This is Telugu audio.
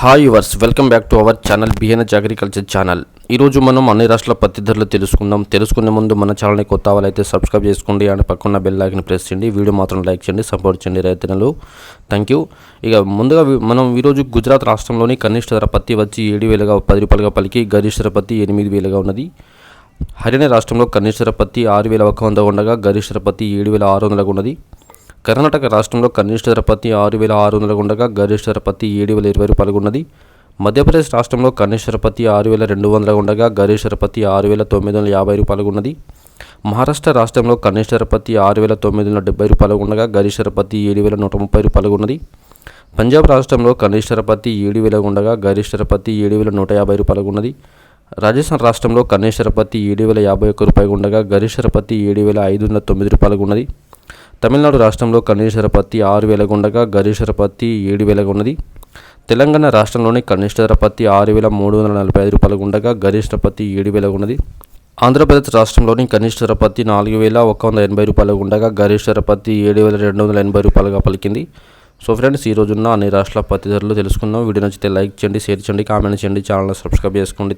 Hi yours, welcome back to our channel BNH agriculture channel. ఈరోజు మనం అన్ని రాష్ట్రాల పత్తి ధరలు తెలుసుకునే ముందు మన ఛానల్ని కొత్త వాళ్ళైతే సబ్స్క్రైబ్ చేసుకోండి అండ్ పక్కన బెల్ ఐకాన్ ప్రెస్ చేయండి. వీడియో మాత్రం లైక్ చేయండి, సపోర్ట్ చేయండి రైతులు. Thank you. ఇక ముందుగా మనం ఈరోజు గుజరాత్ రాష్ట్రంలోని కనిష్ట ధర పత్తి వచ్చి 7,010 రూపాయలుగా పలికి గరిష్ట ధర పత్తి 8,000గా ఉన్నది. హర్యానా రాష్ట్రంలో కనిష్ట ధర పత్తి 6,100 ఉండగా గరిష్ట ధర పత్తి 7,600గా ఉన్నది. కర్ణాటక రాష్ట్రంలో కనిష్ట ధర పత్తి 6,600 ఉండగా గరిష్ట ధర పత్తి 7,020 రూపాయలుగా ఉన్నది. మధ్యప్రదేశ్ రాష్ట్రంలో కనిష్ట ధర పత్తి 6,200 ఉండగా గరిష్ట ధర పత్తి 6,950 రూపాయలుగా ఉన్నది. మహారాష్ట్ర రాష్ట్రంలో కనిష్ట ధర పత్తి 6,970 రూపాయలుగా ఉండగా గరిష్ట ధర పత్తి 7,130 రూపాయలుగా ఉన్నది. పంజాబ్ రాష్ట్రంలో కనిష్ట ధర పత్తి 7,000 ఉండగా గరిష్ట ధర పత్తి 7,150 రూపాయలుగా ఉన్నది. రాజస్థాన్ రాష్ట్రంలో కనిష్ట ధర పత్తి 7,051 రూపాయలు ఉండగా గరిష్ట ధర పత్తి 7,509 రూపాయలుగా ఉన్నది. తమిళనాడు రాష్ట్రంలో కనిష్ట ధర పత్తి 6,000 ఉండగా గరిష్ట ధర పత్తి 7,000గా ఉన్నది. తెలంగాణ రాష్ట్రంలోని కనిష్ట ధర పత్తి 6,345 రూపాయలుగా ఉండగా గరిష్ట పత్తి 7,000గా ఉన్నది. ఆంధ్రప్రదేశ్ రాష్ట్రంలోని కనిష్ట ధర పత్తి 4,180 రూపాయలుగా ఉండగా గరిష్ట ధర పత్తి 7,280 రూపాయలుగా పలికింది. సో ఫ్రెండ్స్, ఈ రోజున్న అన్ని రాష్ట్రాల పత్తి ధరలు తెలుసుకున్నాం. వీడియో నచ్చితే లైక్ చేయండి, షేర్ చేయండి, కామెంట్ చేయండి, ఛానల్ సబ్స్క్రైబ్ చేసుకోండి.